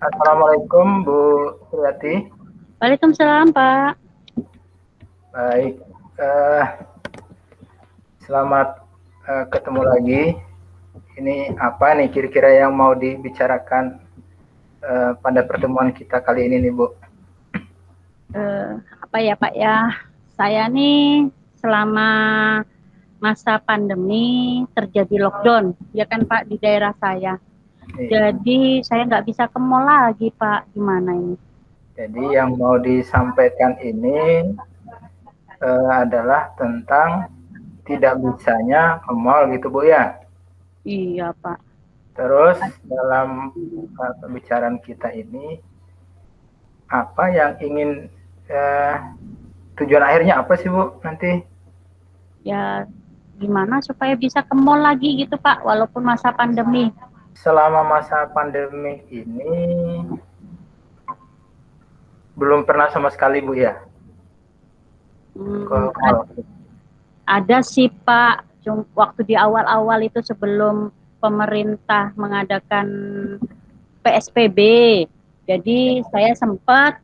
Assalamualaikum Bu Suryati. Waalaikumsalam, Pak. Baik, eh, selamat ketemu lagi. Ini apa nih kira-kira yang mau dibicarakan pada pertemuan kita kali ini nih Bu? Apa ya, Pak ya? Saya nih selama masa pandemi terjadi lockdown, ya kan Pak, di daerah saya. Jadi saya nggak bisa ke mall lagi, Pak. Gimana ini? Jadi yang mau disampaikan ini adalah tentang tidak bisanya ke mall gitu Bu ya. Iya, Pak. Terus dalam pembicaraan kita ini apa yang ingin tujuan akhirnya apa sih Bu nanti? Ya, gimana supaya bisa ke mall lagi gitu, Pak, walaupun masa pandemi. Selama masa pandemi ini belum pernah sama sekali Bu ya? Ada sih Pak, waktu di awal-awal itu sebelum pemerintah mengadakan PSBB. Jadi saya sempat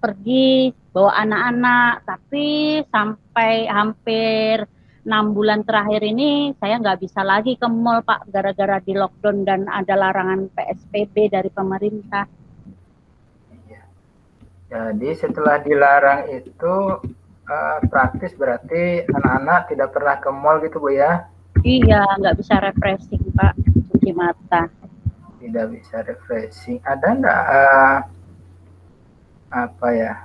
pergi bawa anak-anak, tapi sampai hampir 6 bulan terakhir ini saya nggak bisa lagi ke mall Pak, gara-gara di lockdown dan ada larangan PSBB dari pemerintah. Jadi setelah dilarang itu praktis berarti anak-anak tidak pernah ke mall gitu Bu ya? Iya, nggak bisa refreshing Pak, cuci mata. Tidak bisa refreshing. Ada nggak apa ya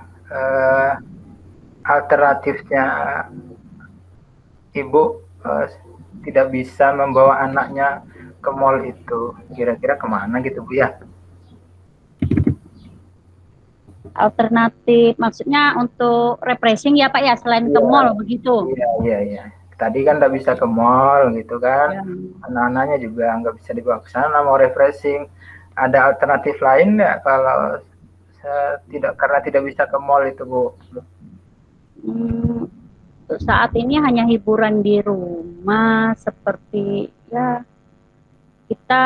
alternatifnya Ibu tidak bisa membawa anaknya ke mall itu? Kira-kira kemana gitu Bu ya? Alternatif maksudnya untuk refreshing ya Pak ya, selain ke mall begitu. Iya. Tadi kan nggak bisa ke mall gitu kan, anak-anaknya juga nggak bisa dibawa ke sana mau refreshing. Ada alternatif lain nggak kalau karena tidak bisa ke mall itu Bu? Untuk saat ini hanya hiburan di rumah, seperti ya kita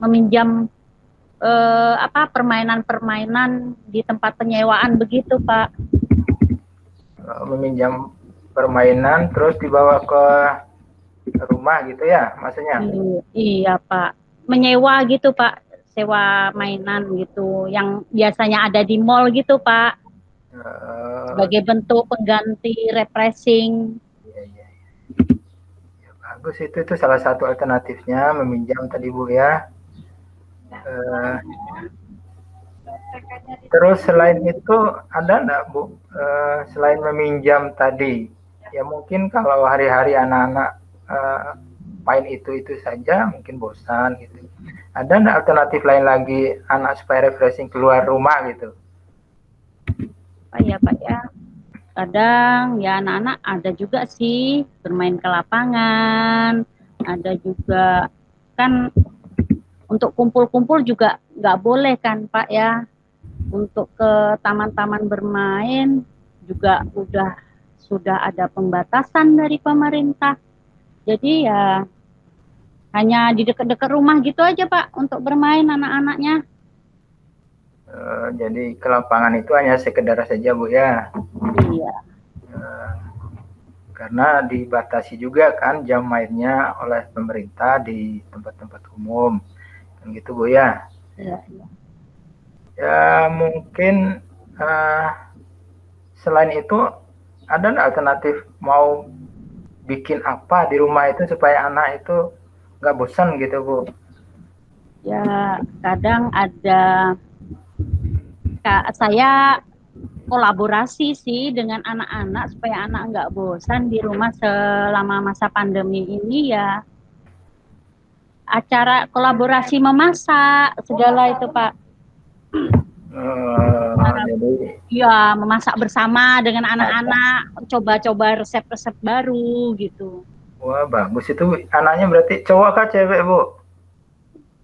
meminjam permainan-permainan di tempat penyewaan begitu Pak. Meminjam permainan terus dibawa ke rumah gitu ya maksudnya? Iya Pak, menyewa gitu Pak, sewa mainan gitu yang biasanya ada di mall gitu Pak, sebagai bentuk pengganti refreshing. Iya. Ya, bagus itu salah satu alternatifnya meminjam tadi Bu ya. Terus selain itu ada nggak Bu, selain meminjam tadi, ya mungkin kalau hari-hari anak-anak main itu saja mungkin bosan gitu. Ada nggak alternatif lain lagi anak supaya refreshing keluar rumah gitu? Pak ya, kadang ya anak-anak ada juga sih bermain ke lapangan, ada juga kan untuk kumpul-kumpul juga nggak boleh kan Pak ya. Untuk ke taman-taman bermain juga sudah ada pembatasan dari pemerintah. Jadi ya hanya di dekat-dekat rumah gitu aja Pak untuk bermain anak-anaknya. Jadi ke lapangan itu hanya sekedar saja Bu ya? Iya. Karena dibatasi juga kan jam mainnya oleh pemerintah di tempat-tempat umum, kan gitu Bu ya? Iya. Ya mungkin selain itu ada nggak alternatif mau bikin apa di rumah itu supaya anak itu nggak bosan gitu Bu? Ya kadang ada saya kolaborasi sih dengan anak-anak supaya anak nggak bosan di rumah selama masa pandemi ini ya. Acara kolaborasi memasak segala itu Pak. Jadi ya memasak bersama dengan anak-anak, coba-coba resep-resep baru gitu. Wah bagus itu. Anaknya berarti cowok kah cewek Bu?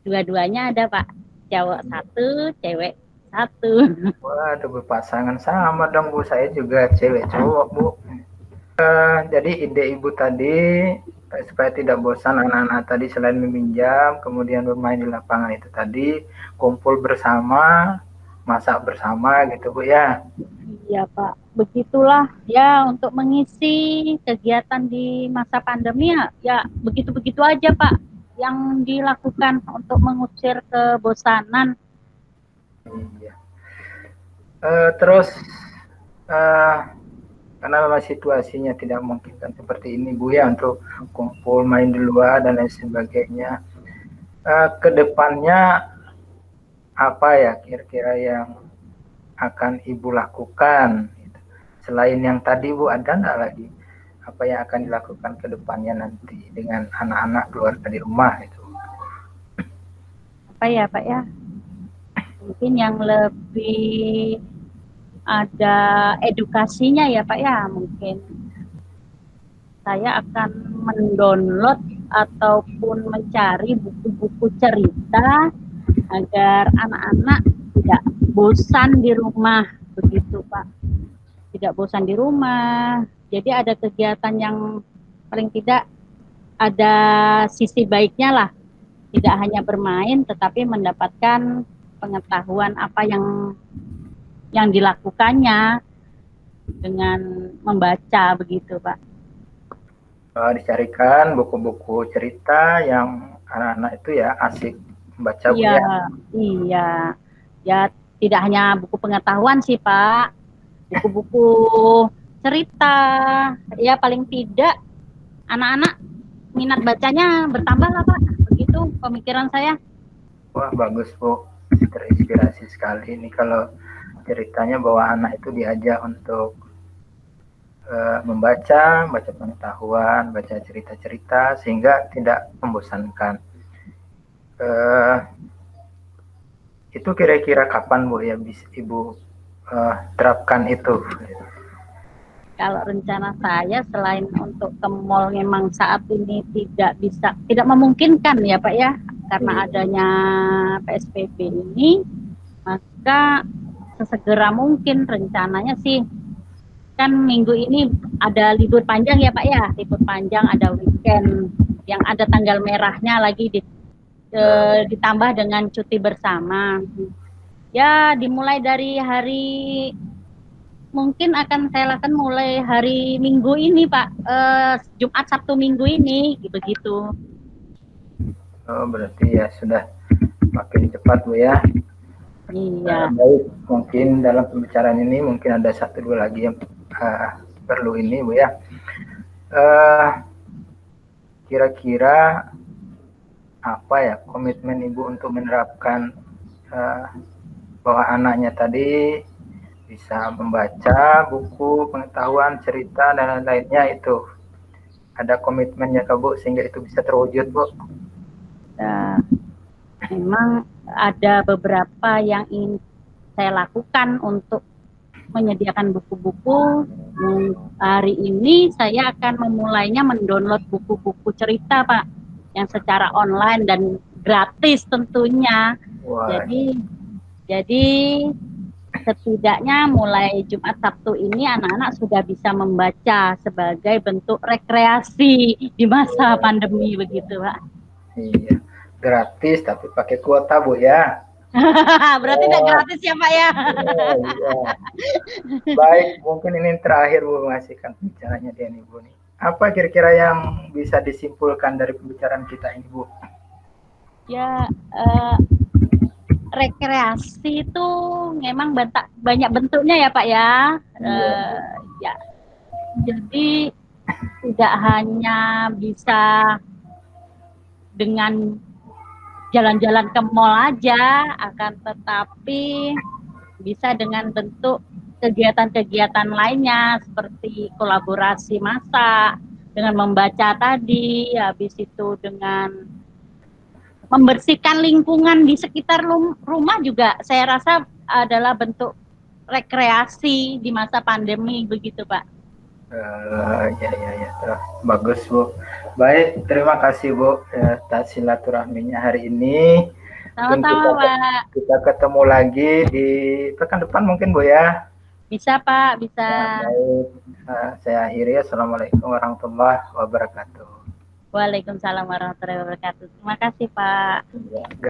Dua-duanya ada Pak, cowok satu, cewek satu. Wah ada berpasangan sama dong Bu, saya juga cewek cowok Bu. Jadi ide Ibu tadi supaya tidak bosan anak-anak tadi selain meminjam, kemudian bermain di lapangan itu tadi, kumpul bersama, masak bersama gitu Bu ya. Iya Pak, begitulah ya untuk mengisi kegiatan di masa pandemi ya, ya begitu-begitu aja Pak yang dilakukan untuk mengusir kebosanan. Iya. Terus karena memang situasinya tidak memungkinkan seperti ini Bu ya untuk kumpul main di luar dan lain sebagainya. Kedepannya apa ya kira-kira yang akan Ibu lakukan selain yang tadi Bu, ada nggak lagi apa yang akan dilakukan ke depannya nanti dengan anak-anak keluarga di rumah itu? Apa ya Pak ya? Mungkin yang lebih ada edukasinya ya Pak ya, mungkin saya akan mendownload ataupun mencari buku-buku cerita agar anak-anak tidak bosan di rumah, begitu Pak. Tidak bosan di rumah. Jadi ada kegiatan yang paling tidak ada sisi baiknya lah. Tidak hanya bermain tetapi mendapatkan pengetahuan apa yang dilakukannya dengan membaca begitu Pak. Dicarikan buku-buku cerita yang anak-anak itu ya asik membaca Bu Iya, ya. iya. Ya tidak hanya buku pengetahuan sih Pak, buku-buku cerita. Ya paling tidak anak-anak minat bacanya bertambah lah Pak. Begitu pemikiran saya. Wah bagus Bu, terinspirasi sekali ini kalau ceritanya bahwa anak itu diajak untuk membaca pengetahuan, baca cerita-cerita sehingga tidak membosankan. Itu kira-kira kapan Bu ya bisa Ibu terapkan itu? Kalau rencana saya selain untuk ke mall memang saat ini tidak memungkinkan ya Pak ya, karena adanya PSBB ini, maka sesegera mungkin rencananya sih, kan minggu ini ada libur panjang ya Pak ya, libur panjang, ada weekend yang ada tanggal merahnya lagi ditambah dengan cuti bersama. Ya dimulai dari hari, mungkin akan saya lakukan mulai hari Minggu ini Pak, Jumat Sabtu Minggu ini begitu. Oh berarti ya sudah makin cepat Bu ya. Iya. Baik, mungkin dalam pembicaraan ini mungkin ada satu dua lagi yang perlu ini Bu ya. Kira-kira apa ya komitmen Ibu untuk menerapkan bahwa anaknya tadi bisa membaca buku pengetahuan, cerita dan lain-lainnya, itu ada komitmennya ke Bu sehingga itu bisa terwujud Bu? Memang ada beberapa yang ingin saya lakukan untuk menyediakan buku-buku. Hari ini saya akan memulainya mendownload buku-buku cerita Pak, yang secara online dan gratis tentunya. Wah. Jadi setidaknya mulai Jumat Sabtu ini anak-anak sudah bisa membaca sebagai bentuk rekreasi di masa pandemi begitu Pak. Iya, gratis tapi pakai kuota Bu ya. Berarti tidak gratis ya Pak ya. Iya. Baik, mungkin ini terakhir Bu mengasihkan pembicaranya dia nih Bu nih. Apa kira-kira yang bisa disimpulkan dari pembicaraan kita ini Bu? Ya, rekreasi itu memang banyak bentuknya ya Pak ya. Ya, jadi tidak hanya bisa dengan jalan-jalan ke mall aja, akan tetapi bisa dengan bentuk kegiatan-kegiatan lainnya seperti kolaborasi masak, dengan membaca tadi, habis itu dengan membersihkan lingkungan di sekitar rumah juga saya rasa adalah bentuk rekreasi di masa pandemi begitu Pak. Ya. Bagus Bu. Baik, terima kasih Bu atas silaturahminya hari ini. Sama-sama Pak. Kita ketemu lagi di pekan depan mungkin Bu ya. Bisa Pak, bisa. Baik, saya akhiri. Assalamualaikum warahmatullahi wabarakatuh. Waalaikumsalam warahmatullahi wabarakatuh. Terima kasih Pak.